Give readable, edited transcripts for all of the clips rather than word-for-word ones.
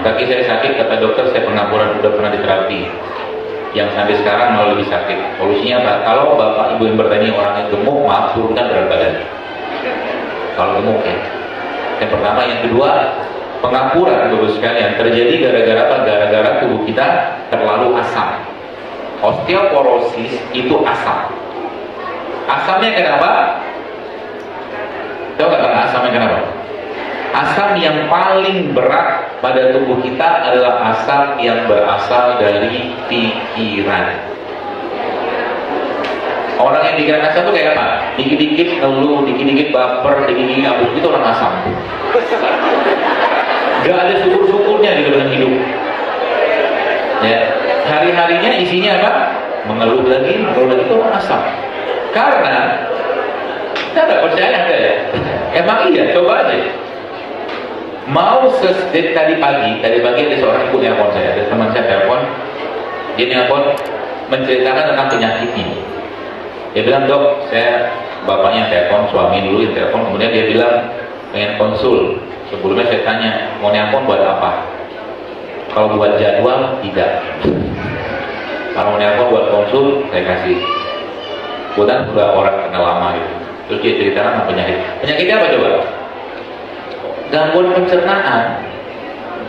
Kaki saya sakit, kata dokter, saya pengapuran, udah pernah diterapi. Yang sampai sekarang malah lebih sakit. Solusinya apa? Kalau bapak ibu yang bertanya orangnya gemuk, maaf, turunkan berat badan. Kalau gemuk ya. Yang pertama, yang kedua, pengapuran tubuh sekalian terjadi gara-gara apa? Gara-gara tubuh kita terlalu asam. Osteoporosis itu asam. Asamnya kenapa? Tahu nggak karena asamnya kenapa? Asam yang paling berat pada tubuh kita adalah asam yang berasal dari pikiran. Orang yang pikiran asam itu kayak apa? Dikit-dikit ngeluh, dikit-dikit baper, dikit-dikit ngabuk, itu orang asam. Gak ada syukur-syukurnya gitu dengan hidup. Ya, hari-harinya isinya apa? Mengeluh lagi itu orang asam. Karena kita nggak percaya ada ya? Emang iya, coba aja. Mau tadi pagi ada seorang ibu nelpon saya, ada teman saya telepon, dia nelpon menceritakan tentang penyakitnya. Dia bilang, dok, saya bapaknya telepon, suami dulu yang telepon, kemudian dia bilang pengen konsul. Sebelumnya saya tanya, mau nelpon buat apa? Kalau buat jadwal, tidak. Kalau mau nelpon buat konsul, saya kasih. Kemudian sudah orang kenal lama gitu. Terus dia ceritakan penyakit. Penyakitnya apa coba? Gangguan pencernaan,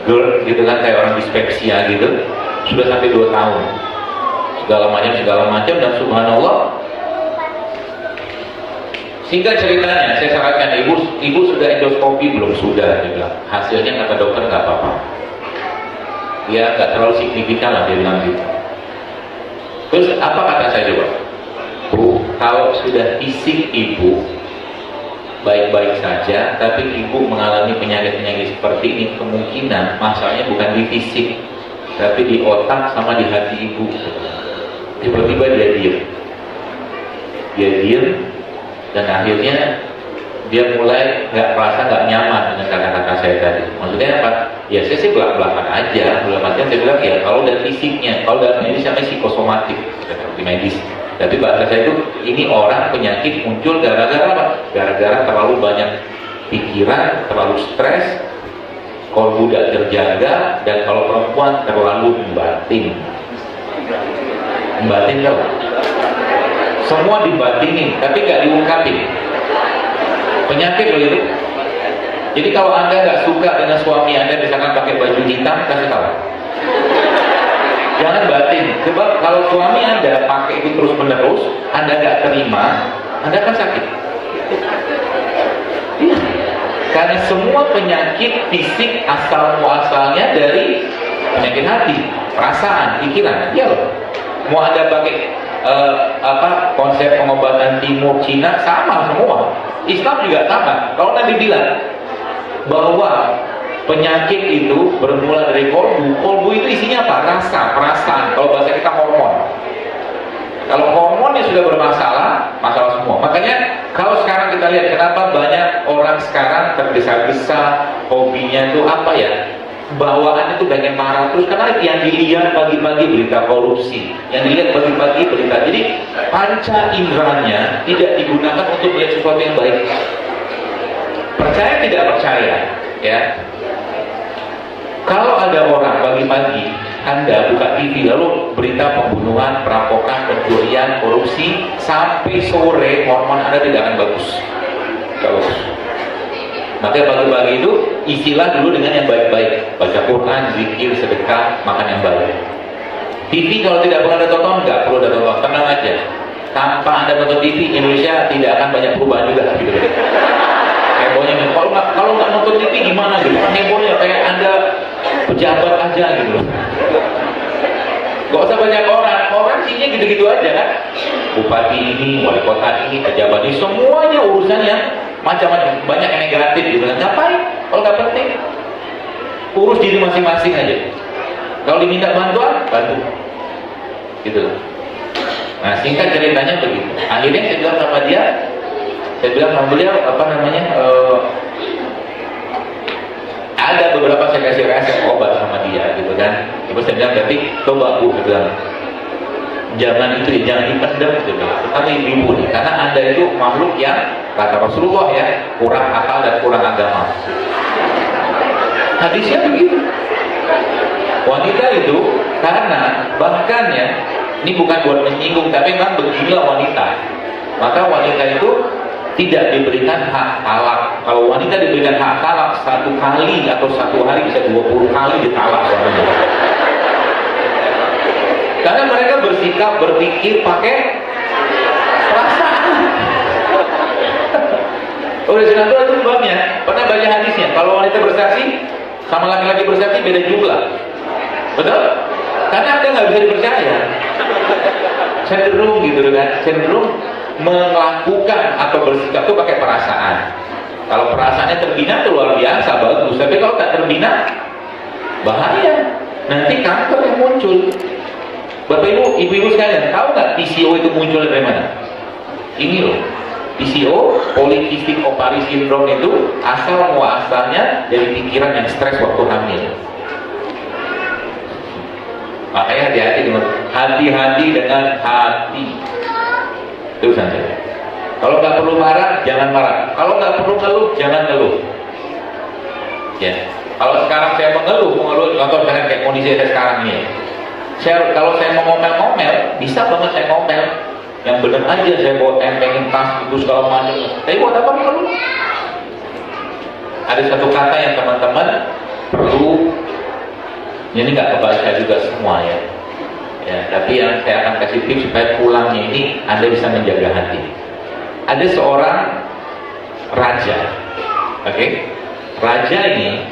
GERD gitu kan, kayak orang dispepsia gitu, sudah sampai 2 tahun, segala macam, dan subhanallah. Singkat ceritanya, saya sarankan ibu sudah endoskopi belum? Sudah, dia bilang. Hasilnya kata dokter nggak apa-apa, ya nggak terlalu signifikan lah, dia bilang gitu. Terus apa kata saya coba? Bu, kalau sudah fisik ibu baik-baik saja, tapi ibu mengalami penyakit-penyakit seperti ini, kemungkinan masalahnya bukan di fisik, tapi di otak sama di hati ibu. Tiba-tiba dia diem, dan akhirnya dia mulai merasa nggak nyaman dengan kata-kata saya tadi. Maksudnya apa? Ya saya sih belak-belakan aja, belak-belakan saya bilang ya kalau dari fisiknya, kalau dalam medis namanya psikosomatik, seperti medis. Tapi bahasa saya itu, ini orang penyakit muncul gara-gara apa? Gara-gara terlalu banyak pikiran, terlalu stres, kolbu tidak terjaga, dan kalau perempuan terlalu membatin. Membatin tau? Semua dibatinin, tapi nggak diungkapin. Penyakit loh itu. Jadi kalau Anda nggak suka dengan suami Anda, misalkan pakai baju hitam, kasih tahu. Jangan batin. Sebab kalau suami Anda pakai itu terus menerus, Anda nggak terima, Anda akan sakit. Iya. Karena semua penyakit fisik asal muasalnya dari penyakit hati, perasaan, pikiran. Ya loh. Mau Anda pakai konsep pengobatan timur Cina sama semua. Islam juga sama. Kalau Nabi bilang bahwa penyakit itu bermula dari kolbu. Kolbu itu isinya apa? Rasa, perasaan. Kalau bahasa kita hormon. Kalau hormonnya sudah bermasalah, masalah semua. Makanya kalau sekarang kita lihat kenapa banyak orang sekarang tergesa-gesa, hobinya itu apa ya? Bawaannya itu pengen marah terus, karena yang dilihat pagi-pagi berita korupsi, yang dilihat pagi-pagi berita. Jadi panca inderanya tidak digunakan untuk melihat sesuatu yang baik. Percaya tidak percaya, ya. Kalau ada orang pagi-pagi Anda buka TV lalu berita pembunuhan, perampokan, pencurian, korupsi, sampai sore hormon Anda tidak akan bagus. Tidak bagus. Makanya pagi-pagi itu isilah dulu dengan yang baik-baik. Baca Quran, zikir, sedekah, makan yang baik. TV kalau tidak pernah Anda tonton, nggak perlu Anda tonton, tenang aja. Tanpa Anda nonton TV, Indonesia tidak akan banyak perubahan juga gitu. Hebohnya, kalau nggak nonton TV gimana gitu? Hebohnya kayak Anda pejabat aja gitu. Gak usah banyak orang sihnya gitu-gitu aja kan. Bupati ini, wali kota ini, pejabat ini, semuanya urusannya macam-macam, banyak yang negatif gitu kan. Ngapain? Kalau nggak penting, urus diri masing-masing aja. Kalau diminta bantuan, bantu. Gitu. Nah, singkat ceritanya begitu. Akhirnya saya bilang sama beliau ada beberapa saya kasih resep obat sama dia gitu kan. Terus saya bilang, berarti coba Bu, saya bilang, jangan dipendam gitu, tapi ibu nih, karena Anda itu makhluk yang kata Rasulullah ya, kurang akal dan kurang agama. Hadisnya begitu. Wanita itu karena bahkan ya, ini bukan buat menyinggung, tapi memang beginilah wanita. Maka wanita itu tidak diberikan hak talak. Kalau wanita diberikan hak talak satu kali atau satu hari bisa 20 kali ditalak suaminya. Karena mereka bersikap, berpikir pakai perasaan. Oleh sebab itu sebabnya pernah baca hadisnya, kalau wanita bersaksi sama laki-laki bersaksi beda jumlah. Betul? Karena Anda nggak bisa dipercaya. Cenderung gitu kan, cenderung melakukan atau bersikap itu pakai perasaan. Kalau perasaannya terbina itu luar biasa, bagus. Tapi kalau tak terbina, bahaya. Nanti kanker yang muncul. Bapak ibu, ibu-ibu sekalian, tahu nggak PCO itu muncul dari mana? Ini loh, PCO, polycystic ovary syndrome itu asal muasalnya dari pikiran yang stres waktu hamil. Makanya hati-hati dengan hati. Itu saja. Kalau nggak perlu marah, jangan marah. Kalau nggak perlu ngeluh, jangan ngeluh. Ya. Kalau sekarang saya mengeluh, contoh misalnya kayak kondisi saya sekarang ini. Kalau saya mau ngomel-ngomel, bisa banget saya ngomel. Yang benar aja saya bawa pengen tas itu segala macam. Tapi buat apa mengeluh? Ada satu kata yang teman-teman perlu. Ini nggak kebaca juga semua ya. Ya, tapi yang saya akan kasih tips supaya pulangnya ini Anda bisa menjaga hati. Ada seorang raja, oke? Raja ini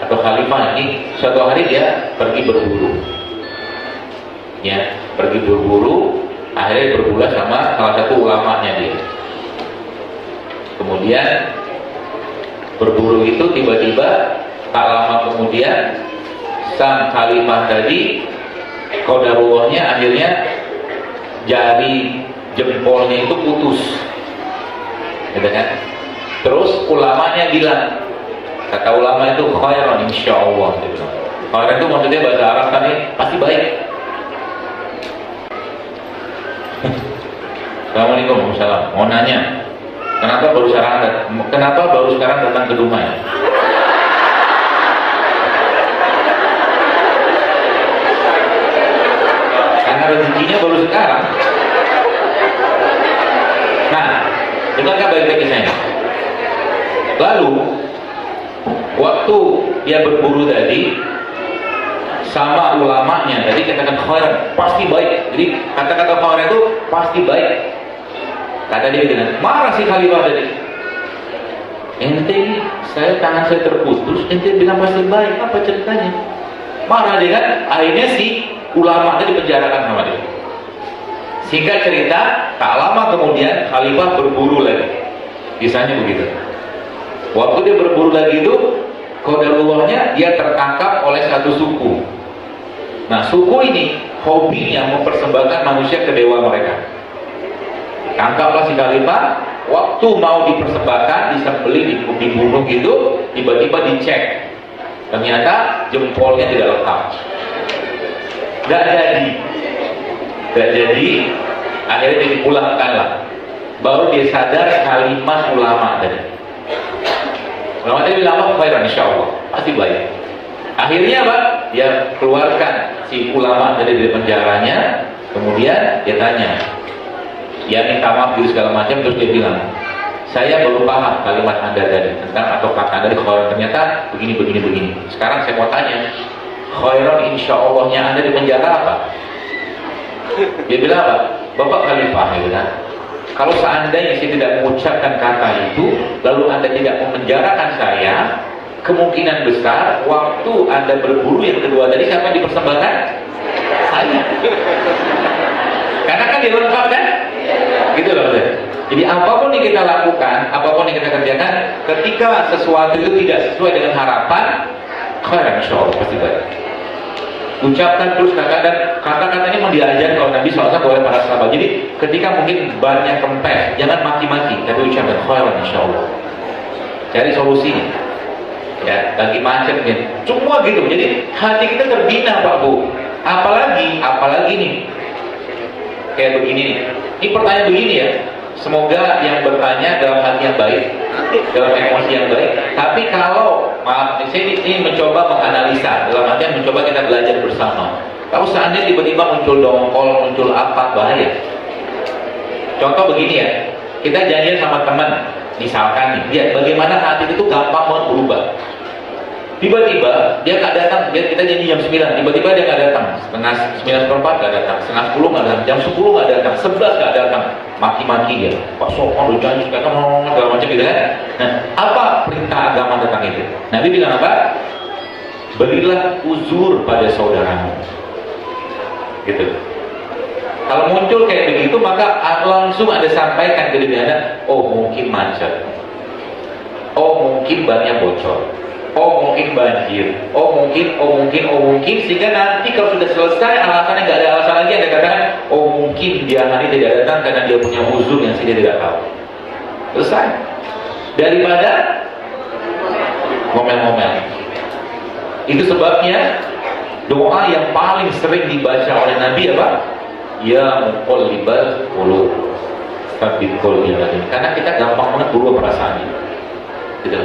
atau khalifah ini suatu hari dia pergi berburu, ya, pergi berburu, akhirnya berburu sama salah satu ulamanya dia. Kemudian berburu itu tiba-tiba tak lama kemudian sang khalifah tadi qadarullah-nya akhirnya jari jempolnya itu putus, gitu kan? Terus ulamanya bilang, kata ulama itu khairan insyaallah, gitu. Khairan itu maksudnya bahasa Arab tadi pasti baik. Assalamualaikum warahmatullahi wabarakatuh. Mau nanya, kenapa baru sekarang datang ke Dumai? Karena rezekinya baru sekarang. Nah, dengarkan baik-baik kisahnya. Lalu, waktu dia berburu tadi sama ulamanya, jadi katakan khairan, pasti baik. Jadi kata-kata khairan itu pasti baik. Kata dia dengan marah si khalifah tadi. Ente, tangan saya terputus, ente bilang pasti baik, apa ceritanya? Marah dia kan, akhirnya si ulama itu dipenjarakan sama dia. Singkat cerita, tak lama kemudian khalifah berburu lagi. Kisahnya begitu. Waktu dia berburu lagi itu, qadarullah-nya dia tertangkap oleh satu suku. Nah, suku ini hobinya mempersembahkan manusia ke dewa mereka. Tangkaplah si khalifah, waktu mau dipersembahkan, disembelih, dibunuh gitu, tiba-tiba dicek. Ternyata jempolnya tidak lengkap. Gak jadi, akhirnya dipulangkanlah. Baru dia sadar kalimat ulama tadi. Ulama tadi bilang apa? Khairan insyaallah, pasti baik. Akhirnya apa? Dia keluarkan si ulama dari penjaranya. Kemudian dia tanya, dia minta maaf gitu segala macam. Terus dia bilang, saya baru paham kalimat Anda tadi tentang atau kata Anda di khairan, ternyata begini. Sekarang saya mau tanya, khairan insyaallah-nya Anda di penjara apa? Dia bilang apa? Bapak khalifah, gitu kan? Kalau seandainya saya tidak mengucapkan kata itu, lalu Anda tidak memenjarakan saya, kemungkinan besar waktu Anda berburu yang kedua tadi siapa yang dipersembahkan? Saya. Karena kan dia lengkap kan? Gitu loh. Jadi apapun yang kita lakukan, apapun yang kita kerjakan, ketika sesuatu itu tidak sesuai dengan harapan, khairan insyaallah pasti baik. Ucapkan terus kata-katanya mau diajar kalau Nabi SAW oleh para sahabat. Jadi ketika mungkin banyak kempes, jangan maki-maki, tapi ucapkan khairan insyaallah. Cari solusinya. Ya, lagi macet nih. Semua gitu. Jadi hati kita terbina, Pak Bu. Apalagi nih. Kayak begini nih. Ini pertanyaan begini ya. semoga yang bertanya dalam hati yang baik, dalam emosi yang baik. Tapi kalau maaf, saya ini mencoba menganalisa, dalam artian mencoba kita belajar bersama. Kalau seandainya tiba-tiba muncul dongkol, muncul apa, bahaya. Contoh begini ya, kita janjian sama teman, misalkan nih, lihat bagaimana hati itu gampang banget berubah. Tiba-tiba dia nggak datang, kita janji jam 9, tiba-tiba dia nggak datang, setengah 9:04 nggak datang, setengah 10 nggak datang, jam 10 nggak datang, 11 nggak datang, maki-maki dia. Pak Sofwan udah janji, kata ngomong segala macam gitu kan. Nah, apa perintah agama tentang itu? Nabi bilang apa? Berilah uzur pada saudaramu. Gitu. Kalau muncul kayak begitu, maka langsung ada sampaikan ke dirinya, oh mungkin macet, oh mungkin bannya bocor, oh mungkin banjir, oh mungkin, sehingga nanti kalau sudah selesai alasannya nggak ada alasan lagi, Anda katakan, oh mungkin dia hari tidak datang karena dia punya uzur yang saya tidak tahu. Selesai. Daripada ngomel-ngomel. Itu sebabnya doa yang paling sering dibaca oleh Nabi apa? Ya muqallibal qulub, tsabbit qalbi. Karena kita gampang banget berubah perasaannya. Gitu.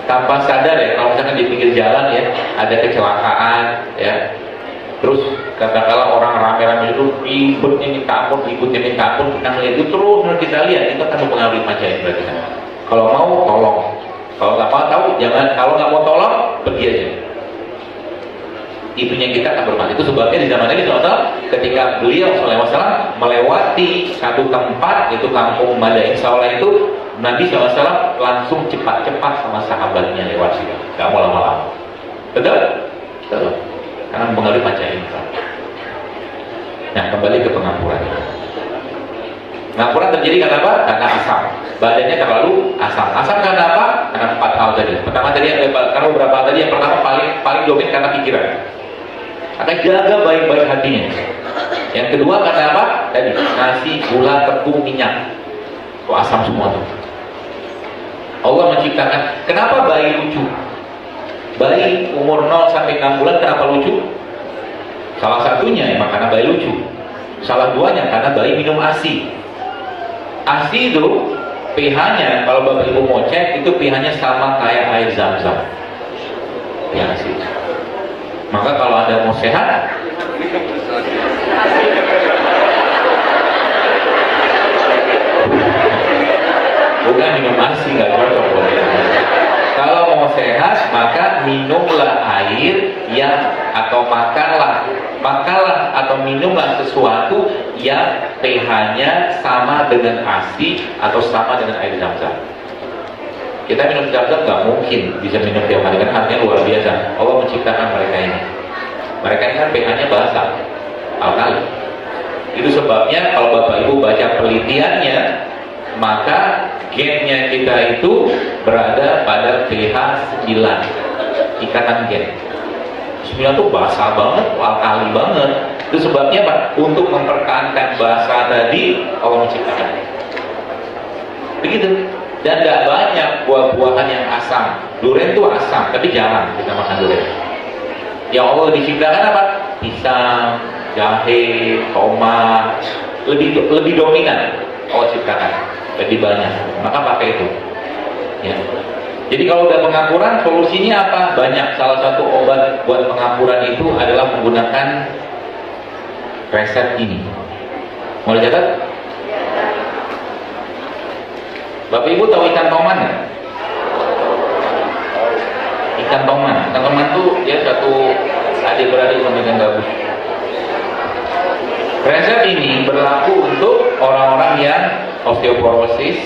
Tanpa sadar ya, kalau misalkan di pinggir jalan ya, ada kecelakaan ya, terus katakanlah orang rame-rame itu ributnya minta ampun, kita ngeliat itu terus, kita lihat itu akan mempengaruhi mata indera kita. Kalau mau tolong, kalau nggak mau tahu jangan, kalau nggak mau tolong pergi aja. Itunya kita akan bermati. Itu sebabnya di zaman Nabi SAW, ketika beliau SAW melewati satu tempat, itu kampung Madain Saula itu, Nabi SAW langsung cepat-cepat sama sahabatnya lewat situ, gak mau lama-lama. Betul? Betul. Karena mempengaruhi panca indera. Nah, kembali ke pengampuran. Pengampuran terjadi karena apa? Karena asam. Badannya terlalu asam. Asam karena apa? Karena 4 hal tadi. Pertama tadi, karena beberapa hal tadi. Yang pertama paling dominan karena pikiran. Akan jaga baik-baik hatinya. Yang kedua karena apa? Tadi nasi, gula, tepung, minyak. Itu asam semua tuh. Allah menciptakan. Kenapa bayi lucu? Bayi umur 0 sampai 6 bulan kenapa lucu? Salah satunya emang karena bayi lucu. Salah duanya karena bayi minum ASI. ASI itu pH-nya, kalau Bapak Ibu mau cek, itu pH-nya sama kayak air zam-zam. Ya ASI. Maka kalau Anda mau sehat, bukan minum ASI, nggak cocok buat dia. Kalau mau sehat, maka minumlah air yang, atau makanlah atau minumlah sesuatu yang pH-nya sama dengan ASI atau sama dengan air zam-zam. Kita minum zam-zam nggak mungkin bisa minum tiap hari, kan artinya luar biasa. Allah menciptakan mereka ini. Mereka ini kan pH-nya basa, alkali. Itu sebabnya kalau Bapak Ibu baca penelitiannya, maka gennya kita itu berada pada pH 9, ikatan gen. 9 itu basah banget, alkali banget. Itu sebabnya Pak, untuk mempertahankan basah tadi Allah menciptakan. Begitu. Dan tidak banyak buah-buahan yang asam. Durian itu asam, tapi jarang kita makan durian. Yang Allah diciptakan apa? Pisang, jahe, tomat, lebih dominan Allah ciptakan, lebih banyak. Maka pakai itu. Ya. Jadi kalau udah pengampuran, solusinya apa? Banyak. Salah satu obat buat pengampuran itu adalah menggunakan resep ini. Mau dicatat? Bapak Ibu tahu ikan toman nggak? Ikan toman itu dia satu adik-beradik sama ikan gabus. Resep ini berlaku untuk orang-orang yang osteoporosis,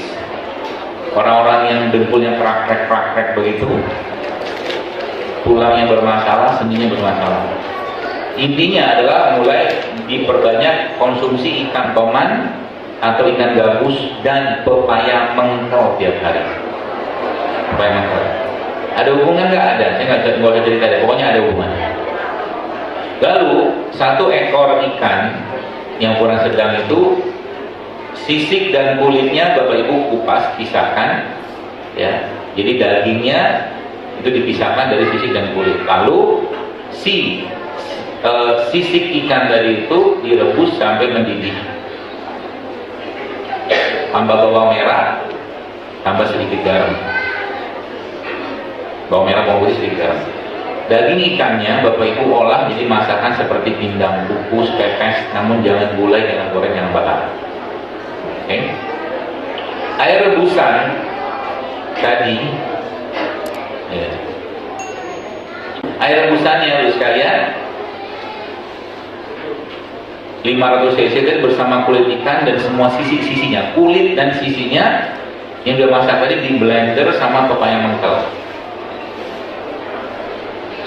orang-orang yang dengkulnya praktek begitu, tulangnya bermasalah, sendinya bermasalah. Intinya adalah mulai diperbanyak konsumsi ikan toman atau ikan gabus dan pepaya mengkel tiap hari. Pepaya mengkel. Ada hubungan nggak? Ada. Saya nggak usah cerita deh. Pokoknya ada hubungan. Lalu 1 ekor ikan yang ukuran sedang itu, sisik dan kulitnya Bapak Ibu kupas, pisahkan. Ya. Jadi dagingnya itu dipisahkan dari sisik dan kulit. Lalu sisik ikan dari itu direbus sampai mendidih. tambah bawang merah, tambah sedikit garam. Bawang merah, bawang putih, sedikit garam. Daging ikannya Bapak Ibu olah jadi masakan seperti pindang, kukus, pepes, namun jangan gulai, jangan goreng, jangan bakar. Oke. Air rebusan tadi, ya. Air rebusannya harus sekalian 500 cc bersama kulit ikan dan semua sisi-sisinya, kulit dan sisinya yang udah masak tadi di blender sama pepaya mengkel.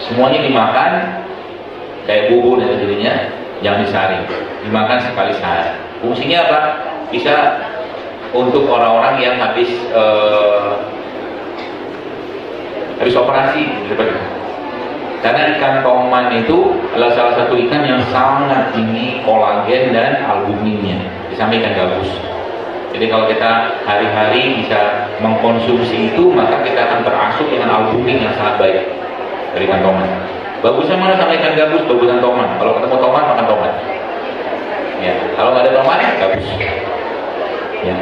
Semuanya dimakan kayak bubur dan sebagainya, jangan disaring, dimakan sekali sehari. Fungsinya apa? Bisa untuk orang-orang yang habis operasi seperti itu. Karena ikan tongman itu adalah salah satu ikan yang sangat tinggi kolagen dan albuminnya, di samping ikan gabus. Jadi kalau kita hari-hari bisa mengkonsumsi itu, maka kita akan terasup dengan albumin yang sangat baik dari ikan tongman. Bagusnya mana sama ikan gabus? Bagusan tongman. Kalau ketemu tongman, makan tongman. Ya, kalau nggak ada tongman, gabus. Ya.